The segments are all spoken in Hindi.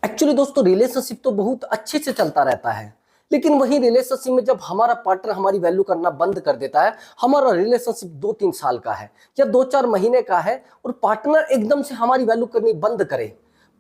एक्चुअली दोस्तों रिलेशनशिप तो बहुत अच्छे से चलता रहता है, लेकिन वही रिलेशनशिप में जब हमारा पार्टनर हमारी वैल्यू करना बंद कर देता है। हमारा रिलेशनशिप 2-3 साल का है या 2-4 महीने का है और पार्टनर एकदम से हमारी वैल्यू करनी बंद करे,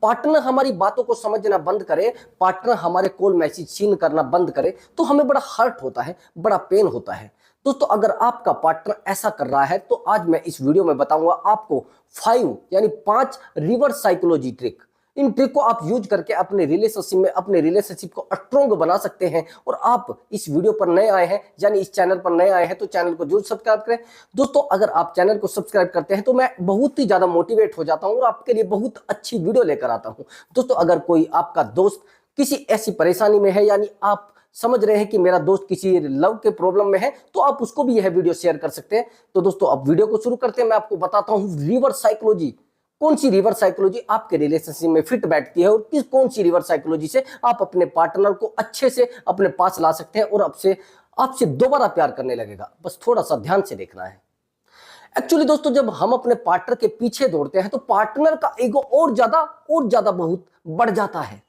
पार्टनर हमारी बातों को समझना बंद करे, पार्टनर हमारे कॉल मैसेज सीन करना बंद करे, तो हमें बड़ा हर्ट होता है, बड़ा पेन होता है। दोस्तों अगर आपका पार्टनर ऐसा कर रहा है तो आज मैं इस वीडियो में बताऊंगा आपको 5 यानी 5 रिवर्स साइकोलॉजी ट्रिक। इन ट्रिक को आप यूज करके अपने रिलेशनशिप को स्ट्रॉन्ग बना सकते हैं। और आप इस वीडियो पर नए आए हैं यानी इस चैनल पर नए आए हैं तो चैनल को जरूर सब्सक्राइब करें। दोस्तों अगर आप चैनल को सब्सक्राइब करते हैं तो मैं बहुत ही ज्यादा मोटिवेट हो जाता हूं और आपके लिए बहुत अच्छी वीडियो लेकर आता हूं। दोस्तों अगर कोई आपका दोस्त किसी ऐसी परेशानी में है, यानी आप समझ रहे हैं कि मेरा दोस्त किसी लव के प्रॉब्लम में है, तो आप उसको भी यह वीडियो शेयर कर सकते हैं। तो दोस्तों अब वीडियो को शुरू करते हैं। मैं आपको बताता हूं रिवर्स साइकोलॉजी, कौन सी रिवर्स साइकोलॉजी आपके रिलेशनशिप में फिट बैठती है और कौन सी रिवर्स साइकोलॉजी से आप अपने पार्टनर को अच्छे से अपने पास ला सकते हैं और आपसे दोबारा प्यार करने लगेगा। बस थोड़ा सा ध्यान से देखना है। एक्चुअली दोस्तों जब हम अपने पार्टनर के पीछे दौड़ते हैं तो पार्टनर का ईगो और ज्यादा बहुत बढ़ जाता है।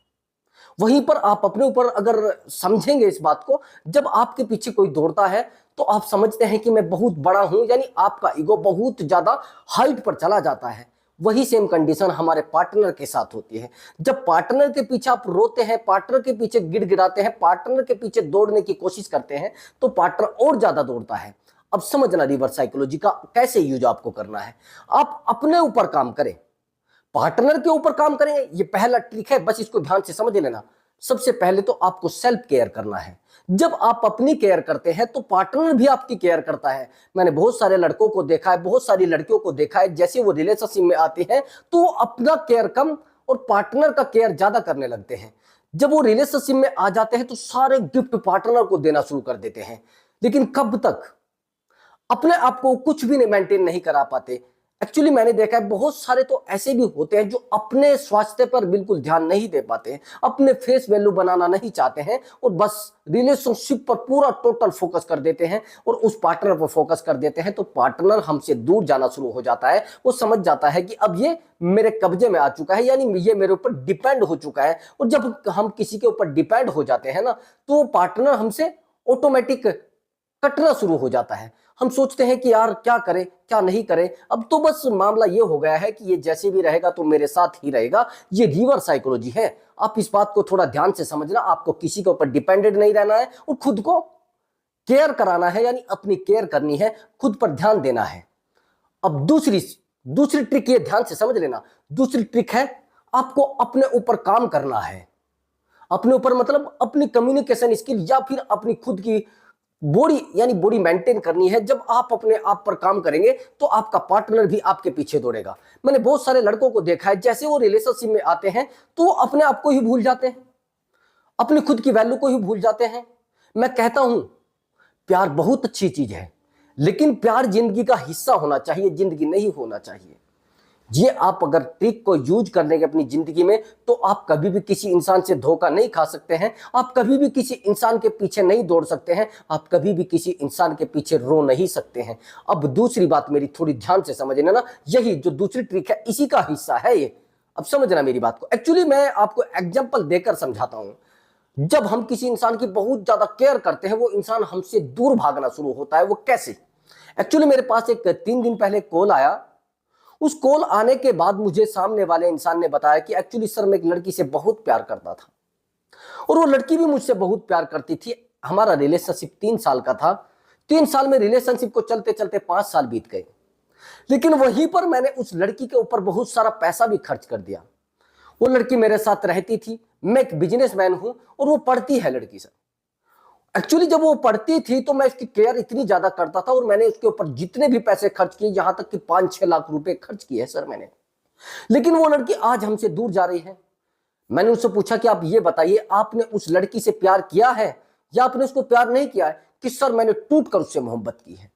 वहीं पर आप अपने ऊपर अगर समझेंगे इस बात को, जब आपके पीछे कोई दौड़ता है तो आप समझते हैं कि मैं बहुत बड़ा हूं, यानी आपका ईगो बहुत ज्यादा हाइट पर चला जाता है। वही सेम कंडीशन हमारे पार्टनर के साथ होती है। जब पार्टनर के पीछे आप रोते हैं, पार्टनर के पीछे गिड़गिड़ाते हैं, पार्टनर के पीछे दौड़ने की कोशिश करते हैं, तो पार्टनर और ज्यादा दौड़ता है। अब समझना रिवर्स साइकोलॉजी का कैसे यूज आपको करना है। आप अपने ऊपर काम करें, पार्टनर के ऊपर काम करें, ये पहला ट्रिक है, बस इसको ध्यान से समझ लेना। सबसे पहले तो आपको सेल्फ केयर करना है। जब आप अपनी केयर करते हैं तो पार्टनर भी आपकी केयर करता है। मैंने बहुत सारे लड़कों को देखा है, बहुत सारी लड़कियों को देखा है, जैसे वो रिलेशनशिप में आती हैं तो वो अपना केयर कम और पार्टनर का केयर ज्यादा करने लगते हैं। जब वो रिलेशनशिप में आ जाते हैं तो सारे गिफ्ट पार्टनर को देना शुरू कर देते हैं, लेकिन कब तक? अपने आप को कुछ भी नहीं मेंटेन नहीं करा पाते। एक्चुअली मैंने देखा है बहुत सारे तो ऐसे भी होते हैं जो अपने स्वास्थ्य पर बिल्कुल ध्यान नहीं दे पाते हैं, अपने फेस वैल्यू बनाना नहीं चाहते हैं और बस रिलेशनशिप पर पूरा टोटल फोकस कर देते हैं और उस पार्टनर पर फोकस कर देते हैं। तो पार्टनर हमसे दूर जाना शुरू हो जाता है। वो समझ जाता है कि अब ये मेरे कब्जे में आ चुका है, यानी ये मेरे ऊपर डिपेंड हो चुका है। और जब हम किसी के ऊपर डिपेंड हो जाते हैं ना, तो पार्टनर हमसे ऑटोमेटिक कटना शुरू हो जाता है। हम सोचते हैं कि यार क्या करें क्या नहीं करें। अब तो बस मामला ये हो गया है कि ये जैसे भी रहेगा तो मेरे साथ ही रहेगा। ये रिवर्स साइकोलॉजी है। आप इस बात को थोड़ा ध्यान से समझना। आपको किसी के ऊपर डिपेंडेंट नहीं रहना है और खुद को केयर कराना है, यानी अपनी केयर करनी है, खुद पर ध्यान देना है। अब दूसरी ट्रिक ये ध्यान से समझ लेना। दूसरी ट्रिक है आपको अपने ऊपर काम करना है। अपने ऊपर मतलब अपनी कम्युनिकेशन स्किल या फिर अपनी खुद की बॉडी, यानी बॉडी मेंटेन करनी है। जब आप अपने आप पर काम करेंगे तो आपका पार्टनर भी आपके पीछे दौड़ेगा। मैंने बहुत सारे लड़कों को देखा है, जैसे वो रिलेशनशिप में आते हैं तो वो अपने आप को ही भूल जाते हैं, अपनी खुद की वैल्यू को ही भूल जाते हैं। मैं कहता हूं प्यार बहुत अच्छी चीज है, लेकिन प्यार जिंदगी का हिस्सा होना चाहिए, जिंदगी नहीं होना चाहिए। ये आप अगर ट्रिक को यूज कर लेंगे अपनी जिंदगी में तो आप कभी भी किसी इंसान से धोखा नहीं खा सकते हैं, आप कभी भी किसी इंसान के पीछे नहीं दौड़ सकते हैं, आप कभी भी किसी इंसान के पीछे रो नहीं सकते हैं। अब दूसरी बात मेरी थोड़ी ध्यान से समझना ना, यही जो दूसरी ट्रिक है इसी का हिस्सा है ये। अब समझना मेरी बात को। एक्चुअली मैं आपको एग्जाम्पल देकर समझाता हूं। जब हम किसी इंसान की बहुत ज्यादा केयर करते हैं वो इंसान हमसे दूर भागना शुरू होता है। वो कैसे? एक्चुअली मेरे पास एक 3 दिन पहले कॉल आया। उस कॉल आने के बाद मुझे सामने वाले इंसान ने बताया कि एक्चुअली सर मैं एक लड़की से बहुत प्यार करता था और वो लड़की भी मुझसे बहुत प्यार करती थी। हमारा रिलेशनशिप 3 साल का था। 3 साल में रिलेशनशिप को चलते चलते 5 साल बीत गए, लेकिन वहीं पर मैंने उस लड़की के ऊपर बहुत सारा पैसा भी खर्च कर दिया। वो लड़की मेरे साथ रहती थी, मैं एक बिजनेसमैन हूं और वो पढ़ती है लड़की सर। एक्चुअली जब वो पढ़ती थी तो मैं उसकी केयर इतनी ज्यादा करता था और मैंने उसके ऊपर जितने भी पैसे खर्च किए, यहां तक कि 5-6 लाख रुपए खर्च किए सर मैंने। लेकिन वो लड़की आज हमसे दूर जा रही है। मैंने उससे पूछा कि आप ये बताइए आपने उस लड़की से प्यार किया है या आपने उसको प्यार नहीं किया है? कि सर मैंने टूट कर उससे मोहब्बत की है।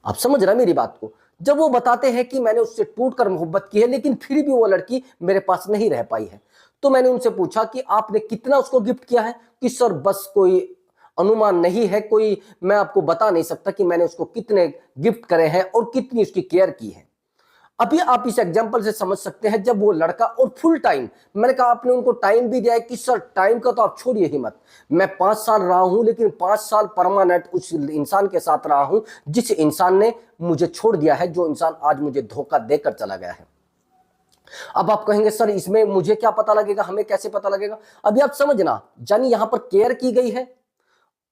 आप समझ रहे हैं मेरी बात को? जब वो बताते हैं कि मैंने उससे टूट कर मोहब्बत की है लेकिन फिर भी वो लड़की मेरे पास नहीं रह पाई है, तो मैंने उनसे पूछा कि आपने कितना उसको गिफ्ट किया है? कि सर बस कोई अनुमान नहीं है, कोई मैं आपको बता नहीं सकता कि मैंने उसको कितने गिफ्ट करे हैं और कितनी उसकी केयर की है। अभी आप इस एग्जांपल से समझ सकते हैं, जब वो लड़का और फुल टाइम, मैंने कहा आपने उनको टाइम भी दिया है कि सर टाइम का तो आप छोड़िए ही मत, मैं 5 साल रहा हूं लेकिन 5 साल परमानेंट उस इंसान के साथ रहा हूं जिस इंसान ने मुझे छोड़ दिया है, जो इंसान आज मुझे धोखा देकर चला गया है। अब आप कहेंगे सर इसमें मुझे क्या पता लगेगा, हमें कैसे पता लगेगा? अभी आप समझना, यानी यहां पर केयर की गई है।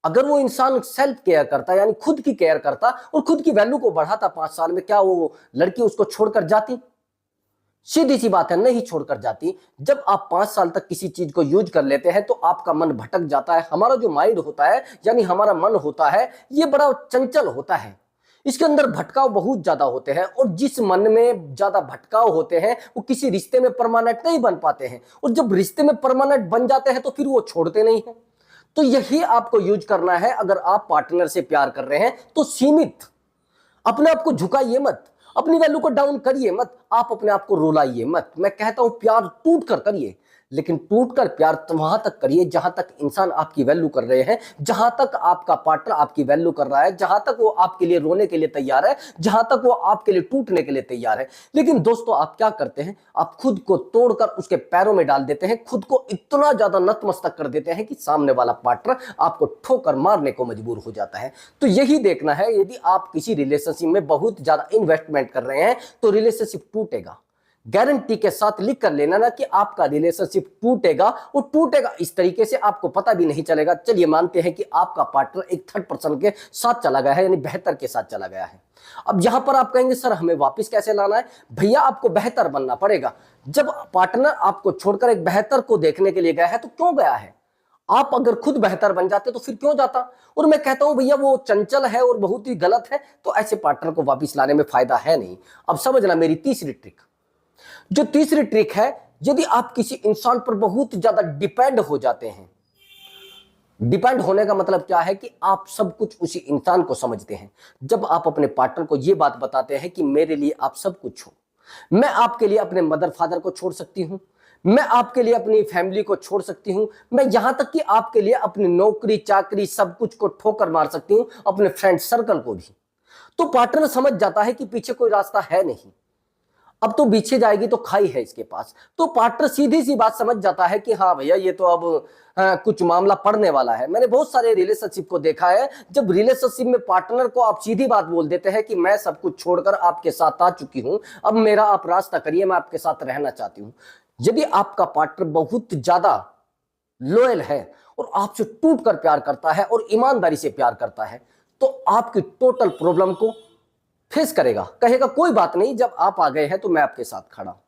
अगर वो इंसान सेल्फ केयर करता, यानी खुद की केयर करता और खुद की वैल्यू को बढ़ाता 5 साल में, क्या वो लड़की उसको छोड़कर जाती? सीधी सी बात है, नहीं छोड़कर जाती। जब आप 5 साल तक किसी चीज को यूज कर लेते हैं तो आपका मन भटक जाता है। हमारा जो माइंड होता है, यानी हमारा मन होता है, ये बड़ा चंचल होता है, इसके अंदर भटकाव बहुत ज्यादा होते हैं, और जिस मन में ज्यादा भटकाव होते हैं वो किसी रिश्ते में परमानेंट नहीं बन पाते हैं, और जब रिश्ते में परमानेंट बन जाते हैं तो फिर वो छोड़ते नहीं हैं। तो यही आपको यूज करना है। अगर आप पार्टनर से प्यार कर रहे हैं तो सीमित, अपने आप को झुकाइए मत, अपनी वैल्यू को डाउन करिए मत, आप अपने आप को रुलाइए मत। मैं कहता हूं प्यार टूट कर करिए, लेकिन टूटकर प्यार वहां तक करिए जहां तक इंसान आपकी वैल्यू कर रहे हैं, जहां तक आपका पार्टनर आपकी वैल्यू कर रहा है, जहां तक वो आपके लिए रोने के लिए तैयार है, जहां तक वो आपके लिए टूटने के लिए तैयार है। लेकिन दोस्तों आप क्या करते हैं, आप खुद को तोड़कर उसके पैरों में डाल देते हैं, खुद को इतना ज्यादा नतमस्तक कर देते हैं कि सामने वाला पार्टनर आपको ठोकर मारने को मजबूर हो जाता है। तो यही देखना है, यदि आप किसी रिलेशनशिप में बहुत ज्यादा इन्वेस्टमेंट कर रहे हैं तो रिलेशनशिप टूटेगा। गारंटी के साथ लिख कर लेना ना कि आपका रिलेशनशिप टूटेगा, वो टूटेगा इस तरीके से आपको पता भी नहीं चलेगा। चलिए मानते हैं कि आपका पार्टनर एक थर्ड पर्सन के साथ चला गया है, यानी बेहतर के साथ चला गया है। अब यहां पर आप कहेंगे सर हमें वापस कैसे लाना है? भैया आपको बेहतर बनना पड़ेगा। जब पार्टनर आपको छोड़कर एक बेहतर को देखने के लिए गया है तो क्यों गया है? आप अगर खुद बेहतर बन जाते तो फिर क्यों जाता? और मैं कहता हूं भैया वो चंचल है और बहुत ही गलत है, तो ऐसे पार्टनर को वापस लाने में फायदा है नहीं। अब समझना मेरी तीसरी ट्रिक। जो तीसरी ट्रिक है, यदि आप किसी इंसान पर बहुत ज्यादा डिपेंड हो जाते हैं, डिपेंड होने का मतलब क्या है कि आप सब कुछ उसी इंसान को समझते हैं। जब आप अपने पार्टनर को यह बात बताते हैं कि मेरे लिए आप सब कुछ हो, मैं आपके लिए अपने मदर फादर को छोड़ सकती हूं, मैं आपके लिए अपनी फैमिली को छोड़ सकती हूं, मैं यहां तक कि आपके लिए अपनी नौकरी चाकरी सब कुछ को ठोकर मार सकती हूं, अपने फ्रेंड सर्कल को भी, तो पार्टनर समझ जाता है कि पीछे कोई रास्ता है नहीं, अब तो पीछे जाएगी तो खाई है इसके पास। तो पार्टनर सीधी सी बात समझ जाता है कि हाँ भैया ये तो अब कुछ मामला पड़ने वाला है। मैंने बहुत सारे रिलेशनशिप को देखा है, जब रिलेशनशिप में पार्टनर को आप सीधी बात बोल देते हैं कि मैं सब कुछ छोड़कर आपके साथ आ चुकी हूं, अब मेरा आप रास्ता करिए, मैं आपके साथ रहना चाहती हूं। यदि आपका पार्टनर बहुत ज्यादा लॉयल है और आपसे टूट कर प्यार करता है और ईमानदारी से प्यार करता है, तो आपकी टोटल प्रॉब्लम को फेस करेगा, कहेगा कोई बात नहीं, जब आप आ गए हैं तो मैं आपके साथ खड़ा हूं।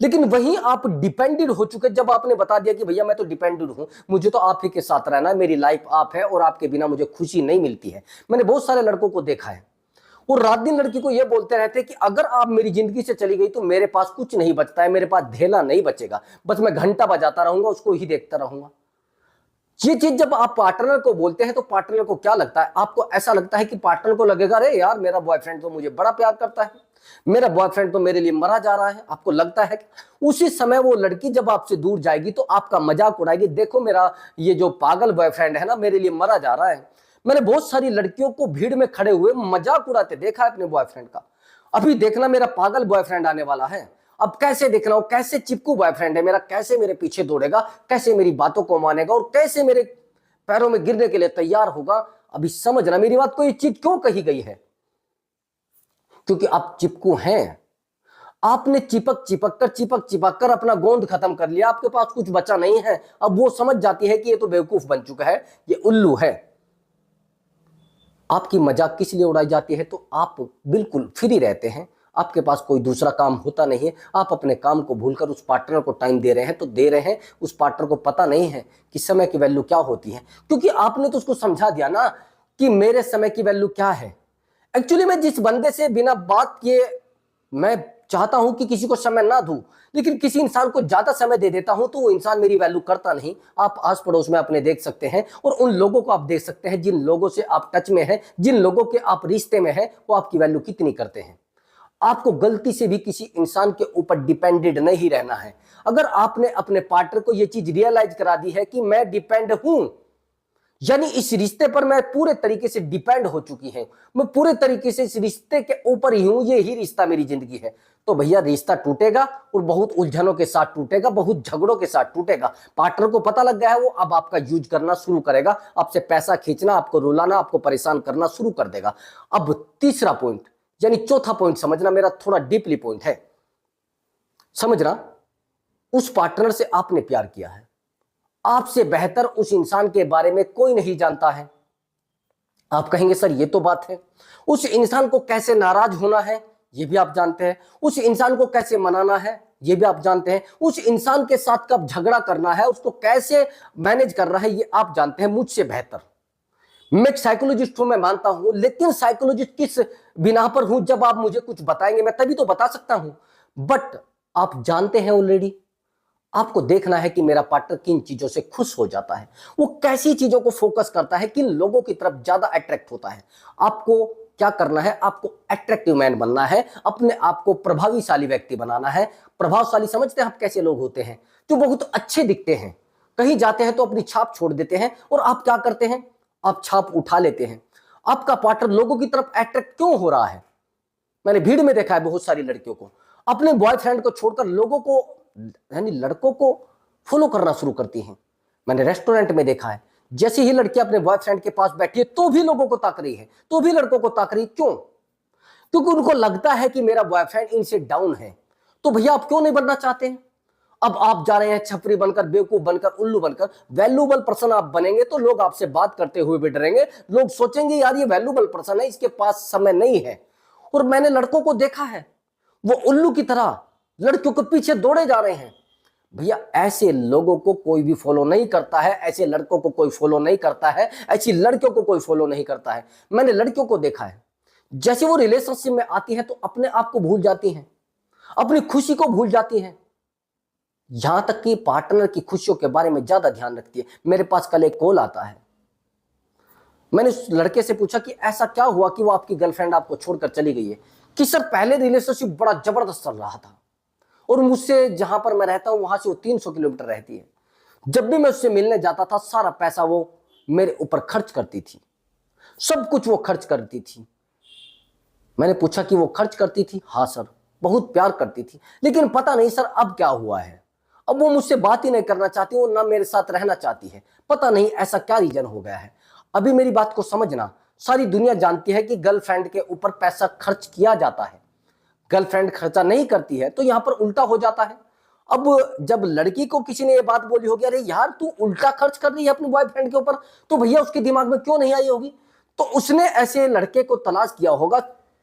लेकिन वहीं आप डिपेंडेड हो चुके, जब आपने बता दिया कि भैया मैं तो डिपेंडेड हूं, मुझे तो आप ही के साथ रहना है, मेरी लाइफ आप है और आपके बिना मुझे खुशी नहीं मिलती है। मैंने बहुत सारे लड़कों को देखा है, वो रात दिन लड़की को यह बोलते रहते हैं कि अगर आप मेरी जिंदगी से चली गई तो मेरे पास कुछ नहीं बचता है, मेरे पास धेला नहीं बचेगा, बस मैं घंटा बजाता रहूंगा, उसको ही देखता रहूंगा। ये चीज जब आप पार्टनर को बोलते हैं तो पार्टनर को क्या लगता है? आपको ऐसा लगता है कि पार्टनर को लगेगा अरे यार मेरा बॉयफ्रेंड तो मुझे बड़ा प्यार करता है, मेरा बॉयफ्रेंड तो मेरे लिए मरा जा रहा है। आपको लगता है कि उसी समय वो लड़की जब आपसे दूर जाएगी तो आपका मजाक उड़ाएगी, देखो मेरा ये जो पागल बॉयफ्रेंड है ना मेरे लिए मरा जा रहा है। मैंने बहुत सारी लड़कियों को भीड़ में खड़े हुए मजाक उड़ाते देखा है अपने बॉयफ्रेंड का। अभी देखना मेरा पागल बॉयफ्रेंड आने वाला है, अब कैसे देखना हो, कैसे चिपकू बॉयफ्रेंड है मेरा, कैसे मेरे पीछे दौड़ेगा, कैसे मेरी बातों को मानेगा और कैसे मेरे पैरों में गिरने के लिए तैयार होगा। अभी समझना मेरी बात को, ये चीज क्यों कही गई है? क्योंकि आप चिपकू हैं, आपने चिपक कर अपना गोंद खत्म कर लिया, आपके पास कुछ बचा नहीं है। अब वो समझ जाती है कि ये तो बेवकूफ बन चुका है, ये उल्लू है। आपकी मजाक किस लिए उड़ाई जाती है? तो आप बिल्कुल फ्री रहते हैं, आपके पास कोई दूसरा काम होता नहीं है, आप अपने काम को भूलकर उस पार्टनर को टाइम दे रहे हैं, तो दे रहे हैं। उस पार्टनर को पता नहीं है कि समय की वैल्यू क्या होती है, क्योंकि आपने तो उसको समझा दिया ना कि मेरे समय की वैल्यू क्या है। एक्चुअली मैं जिस बंदे से बिना बात किए मैं चाहता हूं कि किसी को समय ना दूं, लेकिन किसी इंसान को ज्यादा समय दे देता हूं तो वो इंसान मेरी वैल्यू करता नहीं। आप आस पड़ोस में अपने देख सकते हैं और उन लोगों को आप देख सकते हैं जिन लोगों से आप टच में हैं, जिन लोगों के आप रिश्ते में हैं, वो आपकी वैल्यू कितनी करते हैं। आपको गलती से भी किसी इंसान के ऊपर डिपेंडेड नहीं रहना है। अगर आपने अपने पार्टनर को यह चीज रियलाइज करा दी है कि मैं डिपेंड हूं, यानी इस रिश्ते पर मैं पूरे तरीके से डिपेंड हो चुकी है, मैं पूरे तरीके से इस रिश्ते के ऊपर ही हूं, ये ही रिश्ता मेरी जिंदगी है। तो भैया रिश्ता टूटेगा और बहुत उलझनों के साथ टूटेगा, बहुत झगड़ों के साथ टूटेगा। पार्टनर को पता लग गया है, वो अब आपका यूज करना शुरू करेगा, आपसे पैसा खींचना, आपको रुलाना, आपको परेशान करना शुरू कर देगा। अब तीसरा पॉइंट यानी चौथा पॉइंट समझना, मेरा थोड़ा डीपली पॉइंट है समझना। उस पार्टनर से आपने प्यार किया है, आपसे बेहतर उस इंसान के बारे में कोई नहीं जानता है। आप कहेंगे सर ये तो बात है, उस इंसान को कैसे नाराज होना है ये भी आप जानते हैं, उस इंसान को कैसे मनाना है ये भी आप जानते हैं, उस इंसान के साथ कब झगड़ा करना है, उसको कैसे मैनेज करना है ये आप जानते हैं मुझसे बेहतर। मैं एक साइकोलॉजिस्ट हूं, मैं मानता हूं, लेकिन साइकोलॉजिस्ट किस बिना पर हूं, जब आप मुझे कुछ बताएंगे मैं तभी तो बता सकता हूं। बट आप जानते हैं ऑलरेडी, आपको देखना है कि मेरा पार्टनर किन चीजों से खुश हो जाता है, वो कैसी चीजों को फोकस करता है, किन लोगों की तरफ ज्यादा अट्रैक्ट होता है। आपको क्या करना है, आपको अट्रैक्टिव मैन बनना है, अपने आप को प्रभावशाली व्यक्ति बनाना है। प्रभावशाली समझते हैं आप कैसे लोग होते हैं, जो बहुत अच्छे दिखते हैं, कहीं जाते हैं तो अपनी छाप छोड़ देते हैं, और आप क्या करते हैं, आप छाप उठा लेते हैं। आपका पार्टनर लोगों की तरफ अट्रैक्ट क्यों हो रहा है? मैंने भीड़ में देखा है बहुत सारी लड़कियों को अपने बॉयफ्रेंड को छोड़कर लोगों को यानी लड़कों को फॉलो करना शुरू करती हैं। मैंने रेस्टोरेंट में देखा है, जैसे ही लड़की अपने बॉयफ्रेंड के पास बैठी है तो भी लोगों को ताक रही है, तो भी लड़कों को ताक रही है। क्यों? क्योंकि उनको लगता है कि मेरा बॉयफ्रेंड इनसे डाउन है। तो भैया आप क्यों नहीं बनना चाहते हैं? अब आप जा रहे हैं छपरी बनकर, बेवकूफ बनकर, उल्लू बनकर। वैल्यूबल पर्सन आप बनेंगे तो लोग आपसे बात करते हुए भी डरेंगे, लोग सोचेंगे यार ये वैल्यूबल पर्सन है, इसके पास समय नहीं है। और मैंने लड़कों को देखा है, वो उल्लू की तरह लड़कियों के पीछे दौड़े जा रहे हैं। भैया ऐसे लोगों को कोई भी फॉलो नहीं करता है, ऐसे लड़कों को कोई फॉलो नहीं करता है, ऐसी लड़कियों को कोई फॉलो नहीं करता है। मैंने लड़कियों को देखा है, जैसे वो रिलेशनशिप में आती है तो अपने आप को भूल जाती हैं, अपनी खुशी को भूल जाती हैं, यहां तक कि पार्टनर की खुशियों के बारे में ज्यादा ध्यान रखती है। मेरे पास कल एक कॉल आता है, मैंने उस लड़के से पूछा कि ऐसा क्या हुआ कि वो आपकी गर्लफ्रेंड आपको छोड़कर चली गई है? कि सर पहले रिलेशनशिप बड़ा जबरदस्त चल रहा था, और मुझसे जहां पर मैं रहता हूं वहां से वो 300 किलोमीटर रहती है। जब भी मैं उससे मिलने जाता था सारा पैसा वो मेरे ऊपर खर्च करती थी, सब कुछ वो खर्च करती थी। मैंने पूछा कि वो खर्च करती थी? हाँ सर, बहुत प्यार करती थी, लेकिन पता नहीं सर अब क्या हुआ है, अब वो मुझसे बात ही नहीं करना चाहती, वो ना मेरे साथ रहना चाहती है। पता नहीं ऐसा क्या रीजन हो गया है। अभी मेरी बात को समझना, सारी दुनिया जानती है कि गर्लफ्रेंड के ऊपर पैसा खर्च किया जाता है, गर्लफ्रेंड खर्चा नहीं करती है तो यहां पर उल्टा हो जाता है। अब जब लड़की को किसी ने ये बात बोली होगी, अरे यार तू उल्टा खर्च कर रही है अपने बॉयफ्रेंड के ऊपर, तो भैया उसके दिमाग में क्यों नहीं आई होगी? तो उसने ऐसे लड़के को तलाश किया होगा,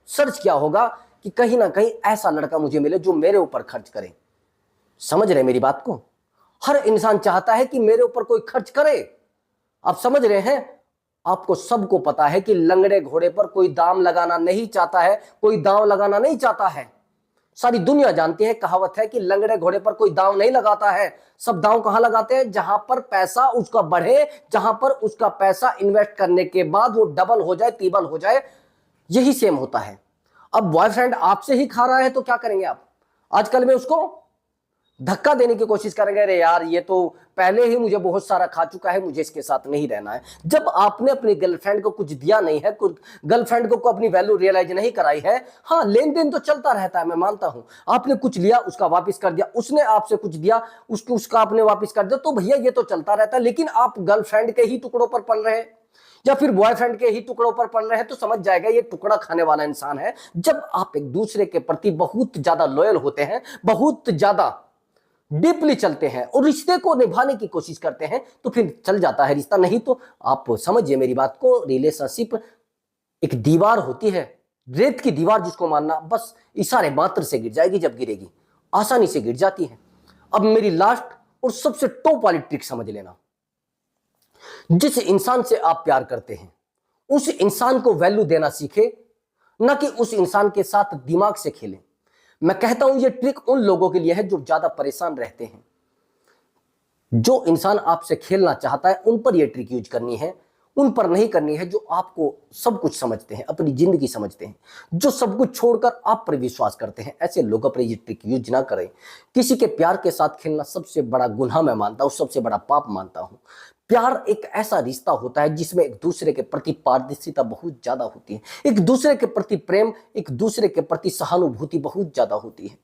सर्च किया होगा कि कहीं ना कहीं ऐसा लड़का मुझे मिले जो मेरे ऊपर खर्च करे। समझ रहे मेरी बात को? हर इंसान चाहता है कि मेरे ऊपर कोई खर्च करे। आप समझ रहे हैं? आपको सबको पता है कि लंगड़े घोड़े पर कोई दाम लगाना नहीं चाहता है, कोई दांव लगाना नहीं चाहता है। सारी दुनिया जानती है, कहावत है कि लंगड़े घोड़े पर कोई दांव नहीं लगाता है। सब दांव कहां लगाते हैं? जहां पर पैसा उसका बढ़े, जहां पर उसका पैसा इन्वेस्ट करने के बाद वो डबल हो जाए, ट्रिपल हो जाए, यही सेम होता है। अब बॉयफ्रेंड आपसे ही खा रहा है तो क्या करेंगे आप? आजकल में उसको धक्का देने की कोशिश करेंगे, अरे यार ये तो पहले ही मुझे बहुत सारा खा चुका है, मुझे इसके साथ नहीं रहना है। जब आपने अपनी गर्लफ्रेंड को कुछ दिया नहीं है, कुछ गर्लफ्रेंड को अपनी वैल्यू रियलाइज नहीं कराई है, हाँ लेन देन तो चलता रहता है, मैं मानता हूं। आपने कुछ लिया उसका वापस कर दिया, उसने आपसे कुछ दिया उसका आपने वापस कर दिया, तो भैया ये तो चलता रहता है। लेकिन आप गर्लफ्रेंड के ही टुकड़ों पर पल रहे हैं या फिर बॉयफ्रेंड के ही टुकड़ों पर पड़ रहे हैं, तो समझ जाएगा ये टुकड़ा खाने वाला इंसान है। जब आप एक दूसरे के प्रति बहुत ज्यादा लॉयल होते हैं, बहुत ज्यादा डीपली चलते हैं और रिश्ते को निभाने की कोशिश करते हैं, तो फिर चल जाता है रिश्ता। नहीं तो आप समझिए मेरी बात को, रिलेशनशिप एक दीवार होती है, रेत की दीवार जिसको मानना, बस इशारे मात्र से गिर जाएगी, जब गिरेगी आसानी से गिर जाती है। अब मेरी लास्ट और सबसे टॉप वाली ट्रिक समझ लेना, जिस इंसान से आप प्यार करते हैं उस इंसान को वैल्यू देना सीखे, ना कि उस इंसान के साथ दिमाग से खेलें। मैं कहता हूं ये ट्रिक उन लोगों के लिए है जो ज्यादा परेशान रहते हैं। जो इंसान आपसे खेलना चाहता है उन पर यह ट्रिक यूज करनी है, उन पर नहीं करनी है जो आपको सब कुछ समझते हैं, अपनी जिंदगी समझते हैं, जो सब कुछ छोड़कर आप पर विश्वास करते हैं। ऐसे लोगों पर ये ट्रिक यूज ना करें। किसी के प्यार के साथ खेलना सबसे बड़ा गुनाह मैं मानता हूं, सबसे बड़ा पाप मानता हूं। प्यार एक ऐसा रिश्ता होता है जिसमें एक दूसरे के प्रति पारदर्शिता बहुत ज्यादा होती है, एक दूसरे के प्रति प्रेम, एक दूसरे के प्रति सहानुभूति बहुत ज्यादा होती है।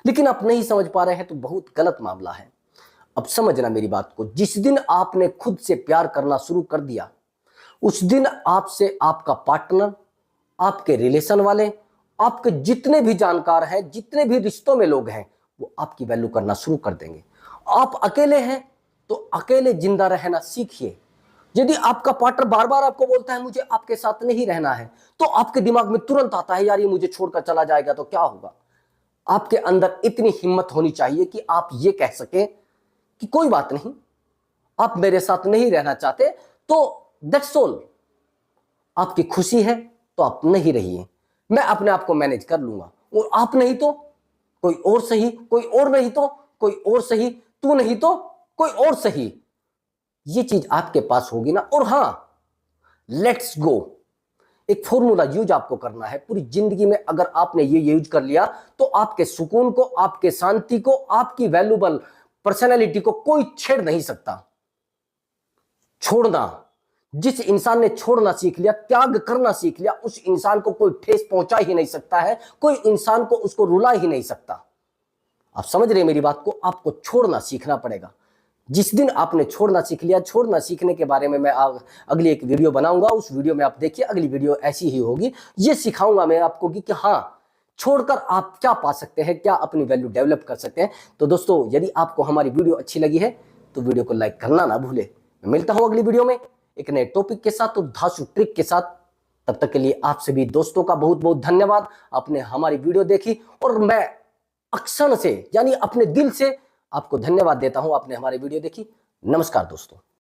लेकिन आप नहीं समझ पा रहे हैं तो बहुत गलत मामला है। अब समझना मेरी बात को, जिस दिन आपने खुद से प्यार करना शुरू कर दिया, उस दिन आपसे आपका पार्टनर, आपके रिलेशन वाले, आपके जितने भी जानकार हैं, जितने भी रिश्तों में लोग हैं, वो आपकी वैल्यू करना शुरू कर देंगे। आप अकेले हैं तो अकेले जिंदा रहना सीखिए। यदि आपका पार्टनर बार बार आपको बोलता है मुझे आपके साथ नहीं रहना है, तो आपके दिमाग में तुरंत आता है यार ये मुझे छोड़कर चला जाएगा तो क्या होगा। आपके अंदर इतनी हिम्मत होनी चाहिए कि आप ये कह सकें कि कोई बात नहीं, आप मेरे साथ नहीं रहना चाहते तो दैट्स ऑल, आपकी खुशी है तो आप नहीं रहिए, मैं अपने आप को मैनेज कर लूंगा। और आप नहीं तो कोई और सही, कोई और नहीं तो कोई और सही, तू नहीं तो कोई और सही, ये चीज आपके पास होगी ना। और हां, लेट्स गो, एक फॉर्मूला यूज आपको करना है पूरी जिंदगी में। अगर आपने ये यूज कर लिया तो आपके सुकून को, आपके शांति को, आपकी वैल्यूबल पर्सनैलिटी को कोई छेड़ नहीं सकता। छोड़ना, जिस इंसान ने छोड़ना सीख लिया, त्याग करना सीख लिया, उस इंसान को कोई ठेस पहुंचा ही नहीं सकता है, कोई इंसान को उसको रुला ही नहीं सकता। आप समझ रहे मेरी बात को, आपको छोड़ना सीखना पड़ेगा। जिस दिन आपने छोड़ना सीख लिया, छोड़ना सीखने के बारे में मैं अगली एक वीडियो बनाऊंगा, उस वीडियो में आप देखिए, अगली वीडियो ऐसी ही होगी। ये सिखाऊंगा मैं आपको कि हाँ, छोड़कर आप क्या पा सकते हैं, क्या अपनी वैल्यू डेवलप कर सकते हैं। तो दोस्तों, यदि आपको हमारी वीडियो अच्छी लगी है तो वीडियो को लाइक करना ना भूले। मैं मिलता हूं अगली वीडियो में एक नए टॉपिक के साथ और धांसू ट्रिक के साथ। तब तक के लिए आप सभी दोस्तों का बहुत बहुत धन्यवाद। आपने हमारी वीडियो देखी और मैं अक्षण से, यानी अपने दिल से आपको धन्यवाद देता हूं, आपने हमारी वीडियो देखी। नमस्कार दोस्तों।